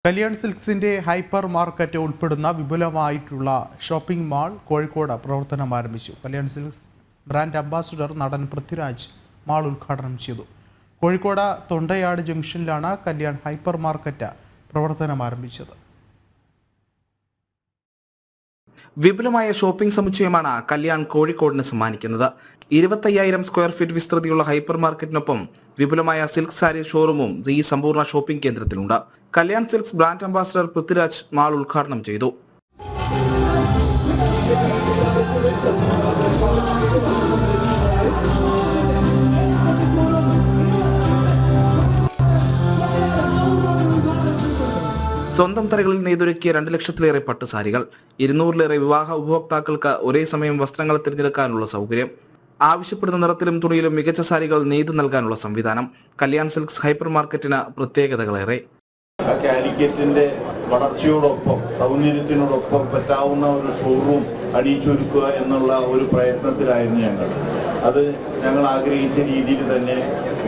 Kalyan സിൽക്സിന്റെ hyper market ഉൾപ്പെടുന്ന വിപുലമായിട്ടുള്ള shopping mall Kozhikode പ്രവർത്തനം ആരംഭിച്ചു. കല്യാൺ സിൽക്സ് ബ്രാൻഡ് അംബാസിഡർ നടൻ പൃഥ്വിരാജ് മാൾ ഉദ്ഘാടനം ചെയ്തു. കോഴിക്കോട് തൊണ്ടയാട് ജംഗ്ഷനിലാണ് കല്യാൺ ഹൈപ്പർ മാർക്കറ്റ് പ്രവർത്തനം ആരംഭിച്ചത്. വിപുലമായ ഷോപ്പിംഗ് സമുച്ചയമാണ് കല്യാൺ കോഴിക്കോടിന് സമ്മാനിക്കുന്നത്. 25,000 സ്ക്വയർ ഫീറ്റ് വിസ്തൃതിയുള്ള ഹൈപ്പർ മാർക്കറ്റിനൊപ്പം വിപുലമായ സിൽക്ക് സാരി ഷോറൂമും ഈ സമ്പൂർണ്ണ ഷോപ്പിംഗ് കേന്ദ്രത്തിലുണ്ട്. Kalyan silks brand ambassador Prithviraj mall ഉദ്ഘാടനം ചെയ്തു. സ്വന്തം തറകളിൽ നെയ്തൊരുക്കിയ 2 ലക്ഷത്തിലേറെ പട്ടുസാരികൾ, 200-ലേറെ വിവാഹ ഉപഭോക്താക്കൾക്ക് ഒരേ സമയം വസ്ത്രങ്ങൾ തിരഞ്ഞെടുക്കാനുള്ള സൗകര്യം, ആവശ്യപ്പെടുന്ന നിറത്തിലും തുണിയിലും മികച്ച സാരികൾ നെയ്ത് നൽകാനുള്ള സംവിധാനം. കല്യാൺ സിൽക്സ് ഹൈപ്പർ മാർക്കറ്റിന് പ്രത്യേകതകളേറെ. കാലിക്കറ്റിന്റെ വളർച്ചയോടൊപ്പം സൗന്ദര്യത്തിനോടൊപ്പം പറ്റാവുന്ന ഒരു ഷോറൂം അടിച്ചൊരുക്കുക എന്നുള്ള ഒരു പ്രയത്നത്തിലായിരുന്നു ഞങ്ങൾ. അത് ഞങ്ങൾ ആഗ്രഹിച്ച രീതിയിൽ തന്നെ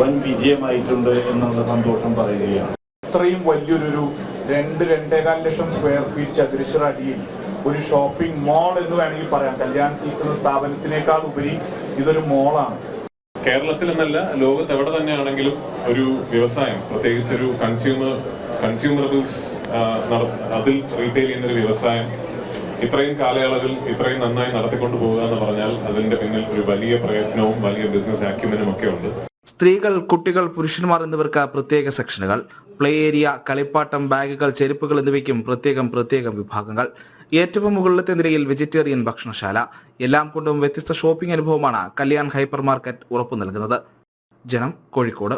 വൻ വിജയമായിട്ടുണ്ട് എന്നുള്ള സന്തോഷം പറയുകയാണ്. ഇത്രയും വലിയൊരു 2-2.25 ലക്ഷം സ്ക്വയർ ഫീറ്റ് ചതുരശ്ര അടിയിൽ ഒരു ഷോപ്പിംഗ് മാൾ എന്ന് വേണമെങ്കിൽ പറയാം. കല്യാൺ സിൽക്സ് എന്ന സ്ഥാപനത്തിനേക്കാൾ ഉപരി ഇതൊരു മോളാണ്. കേരളത്തിൽ എന്നല്ല, ലോകത്ത് എവിടെ തന്നെയാണെങ്കിലും ഒരു വ്യവസായം, പ്രത്യേകിച്ച് ഒരു കൺസ്യൂമറബിൾസ് അതിൽ റീറ്റെയിൽ ചെയ്യുന്നൊരു വ്യവസായം ഇത്രയും കാലയളവിൽ ഇത്രയും നന്നായി നടത്തിക്കൊണ്ടു പോകുക എന്ന് പറഞ്ഞാൽ അതിന്റെ പിന്നിൽ ഒരു വലിയ പ്രയത്നവും വലിയ ബിസിനസ് ആക്യുമെനും ഒക്കെ ഉണ്ട്. സ്ത്രീകൾ, കുട്ടികൾ, പുരുഷന്മാർ എന്നിവർക്ക് പ്രത്യേക സെക്ഷനുകൾ, പ്ലേ ഏരിയ, കളിപ്പാട്ടം, ബാഗുകൾ, ചെരുപ്പുകൾ എന്നിവയ്ക്കും പ്രത്യേകം വിഭാഗങ്ങൾ. ഏറ്റവും മുകളിലത്തെ നിരയിൽ വെജിറ്റേറിയൻ ഭക്ഷണശാല. എല്ലാം കൊണ്ടും വ്യത്യസ്ത ഷോപ്പിംഗ് അനുഭവമാണ് കല്യാൺ ഹൈപ്പർ മാർക്കറ്റ് ഉറപ്പു നൽകുന്നത്. ജനം, കോഴിക്കോട്.